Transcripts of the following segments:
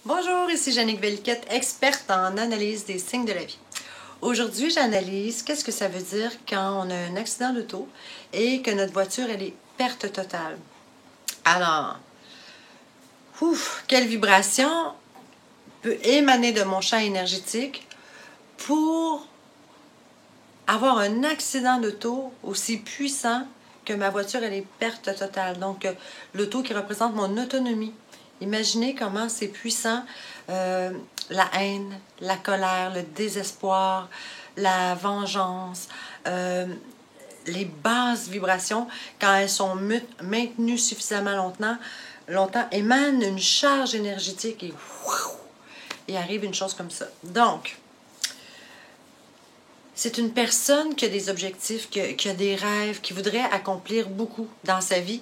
Bonjour, ici Jannick Velliquette, experte en analyse des signes de la vie. Aujourd'hui, j'analyse qu'est-ce que ça veut dire quand on a un accident d'auto et que notre voiture, elle est perte totale. Alors, quelle vibration peut émaner de mon champ énergétique pour avoir un accident d'auto aussi puissant que ma voiture, elle est perte totale. Donc, l'auto qui représente mon autonomie. Imaginez comment c'est puissant, la haine, la colère, le désespoir, la vengeance, les basses vibrations, quand elles sont maintenues suffisamment longtemps émanent une charge énergétique et arrive une chose comme ça. Donc, c'est une personne qui a des objectifs, qui a des rêves, qui voudrait accomplir beaucoup dans sa vie,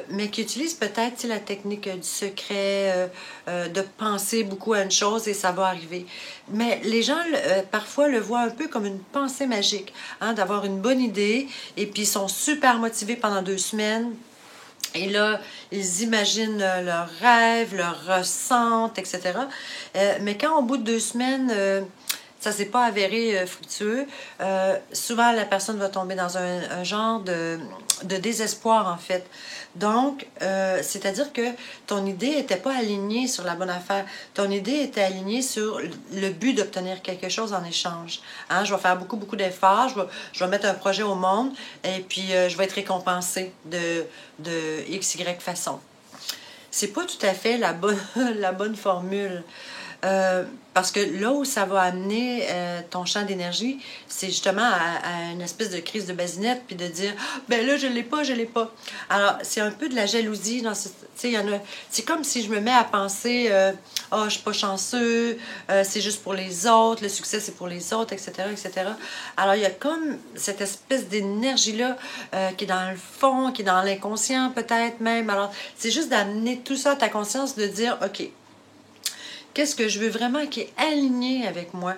mais qui utilise peut-être la technique du secret, de penser beaucoup à une chose et ça va arriver. Mais les gens, parfois, le voient un peu comme une pensée magique, hein, d'avoir une bonne idée et puis ils sont super motivés pendant 2 semaines. Et là, ils imaginent leurs rêves, leurs ressentent, etc. Mais quand au bout de 2 semaines, ça ne s'est pas avéré fructueux, souvent la personne va tomber dans un genre de désespoir, en fait. Donc, c'est-à-dire que ton idée n'était pas alignée sur la bonne affaire. Ton idée était alignée sur le but d'obtenir quelque chose en échange. Hein? Je vais faire beaucoup d'efforts, je vais mettre un projet au monde et puis je vais être récompensée de X, Y façon. C'est pas tout à fait la bonne formule. Parce que là où ça va amener ton champ d'énergie, c'est justement à une espèce de crise de basinette, puis de dire « ben là, je l'ai pas. » Alors, c'est un peu de la jalousie. C'est comme si je me mets à penser « je suis pas chanceux, c'est juste pour les autres, le succès, c'est pour les autres, etc. etc. » Alors, il y a comme cette espèce d'énergie-là qui est dans le fond, qui est dans l'inconscient peut-être même. Alors, c'est juste d'amener tout ça à ta conscience, de dire « OK, qu'est-ce que je veux vraiment qui est aligné avec moi? »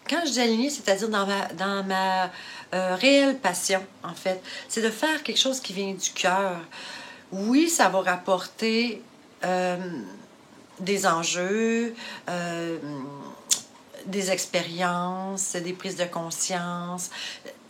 Quand je dis aligné, c'est-à-dire dans ma réelle passion, en fait. C'est de faire quelque chose qui vient du cœur. Oui, ça va rapporter des enjeux, des expériences, des prises de conscience.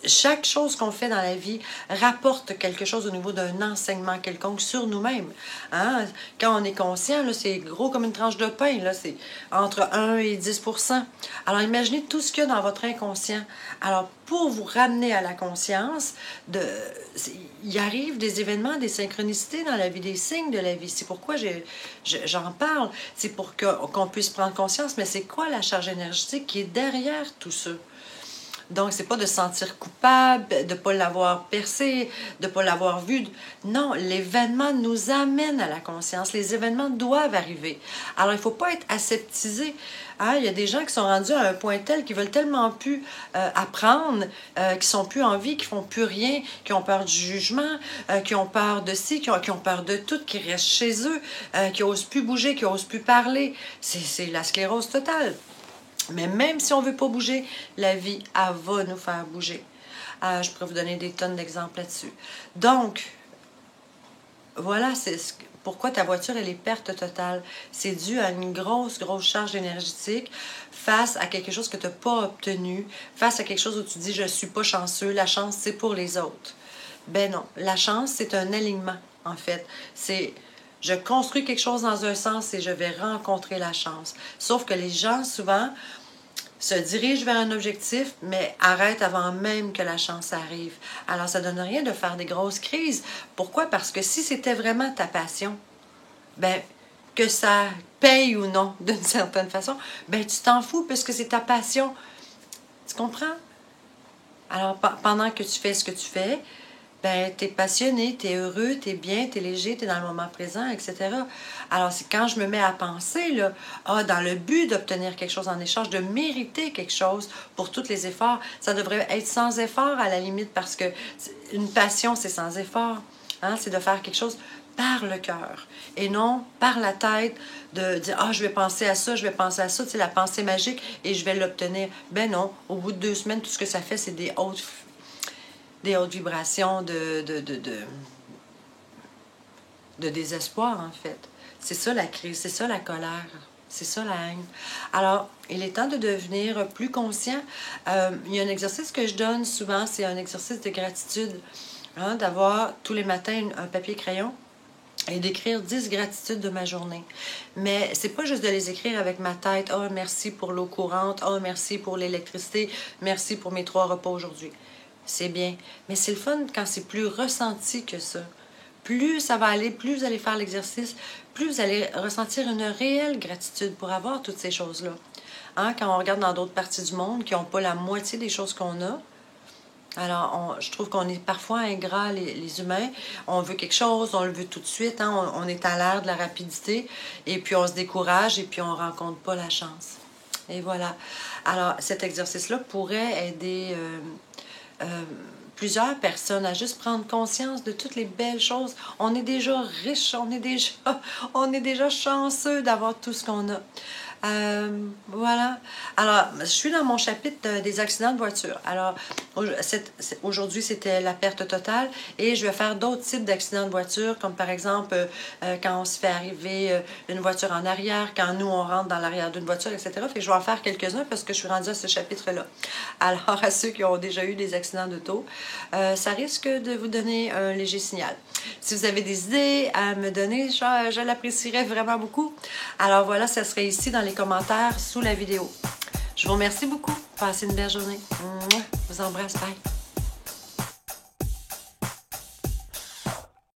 Chaque chose qu'on fait dans la vie rapporte quelque chose au niveau d'un enseignement quelconque sur nous-mêmes. Hein? Quand on est conscient, là, c'est gros comme une tranche de pain. Là, c'est entre 1 et 10%. Alors, imaginez tout ce qu'il y a dans votre inconscient. Alors, pour vous ramener à la conscience, il arrive des événements, des synchronicités dans la vie, des signes de la vie. C'est pourquoi j'en parle. C'est pour qu'on puisse prendre conscience, mais c'est quoi la charge énergétique qui est derrière tout ça? Donc, c'est pas de se sentir coupable, de ne pas l'avoir percé, de ne pas l'avoir vu. Non, l'événement nous amène à la conscience. Les événements doivent arriver. Alors, il ne faut pas être aseptisé. Hein? Il y a des gens qui sont rendus à un point tel qu'ils veulent tellement plus apprendre, qui sont plus en vie, qui font plus rien, qui ont peur du jugement, qui ont peur de ci, qui ont peur de tout, qui restent chez eux, qui n'osent plus bouger, qui n'osent plus parler. C'est la sclérose totale. Mais même si on ne veut pas bouger, la vie, elle va nous faire bouger. Je pourrais vous donner des tonnes d'exemples là-dessus. Donc, voilà, c'est pourquoi ta voiture, elle est perte totale. C'est dû à une grosse charge énergétique face à quelque chose que tu n'as pas obtenu, face à quelque chose où tu dis « je ne suis pas chanceux, la chance, c'est pour les autres ». Ben non, la chance, c'est un alignement, en fait. C'est... Je construis quelque chose dans un sens et je vais rencontrer la chance. Sauf que les gens, souvent, se dirigent vers un objectif, mais arrêtent avant même que la chance arrive. Alors, ça ne donne rien de faire des grosses crises. Pourquoi? Parce que si c'était vraiment ta passion, ben que ça paye ou non, d'une certaine façon, ben tu t'en fous puisque c'est ta passion. Tu comprends? Alors, pendant que tu fais ce que tu fais, ben, tu es passionné, tu es heureux, tu es bien, tu es léger, tu es dans le moment présent, etc. Alors, c'est quand je me mets à penser, là, dans le but d'obtenir quelque chose en échange, de mériter quelque chose pour tous les efforts, ça devrait être sans effort à la limite, parce que une passion, c'est sans effort. Hein? C'est de faire quelque chose par le cœur et non par la tête, de dire « je vais penser à ça, je vais penser à ça », tu sais, la pensée magique, et je vais l'obtenir. Ben non, au bout de 2 semaines, tout ce que ça fait, c'est des hautes vibrations de désespoir, en fait. C'est ça la crise, c'est ça la colère, c'est ça la haine. Alors, il est temps de devenir plus conscient. Il y a un exercice que je donne souvent, c'est un exercice de gratitude. Hein, d'avoir tous les matins un papier-crayon et d'écrire 10 gratitudes de ma journée. Mais c'est pas juste de les écrire avec ma tête. « Oh, merci pour l'eau courante. Oh, merci pour l'électricité. Merci pour mes 3 repas aujourd'hui. » C'est bien. Mais c'est le fun quand c'est plus ressenti que ça. Plus ça va aller, plus vous allez faire l'exercice, plus vous allez ressentir une réelle gratitude pour avoir toutes ces choses-là. Hein, quand on regarde dans d'autres parties du monde qui n'ont pas la moitié des choses qu'on a, alors, je trouve qu'on est parfois ingrats, les humains. On veut quelque chose, on le veut tout de suite. Hein? On est à l'ère de la rapidité. Et puis, on se décourage et puis on ne rencontre pas la chance. Et voilà. Alors, cet exercice-là pourrait aider plusieurs personnes à juste prendre conscience de toutes les belles choses. On est déjà riche, on est déjà chanceux d'avoir tout ce qu'on a. Voilà. Alors, je suis dans mon chapitre des accidents de voiture. Alors, aujourd'hui, c'était la perte totale et je vais faire d'autres types d'accidents de voiture, comme par exemple quand on se fait arriver une voiture en arrière, quand nous, on rentre dans l'arrière d'une voiture, etc. Fait que je vais en faire quelques-uns parce que je suis rendue à ce chapitre-là. Alors, à ceux qui ont déjà eu des accidents d'auto, ça risque de vous donner un léger signal. Si vous avez des idées à me donner, je l'apprécierais vraiment beaucoup. Alors voilà, ça serait ici dans les commentaires sous la vidéo. Je vous remercie beaucoup. Passez une belle journée. Je vous embrasse. Bye.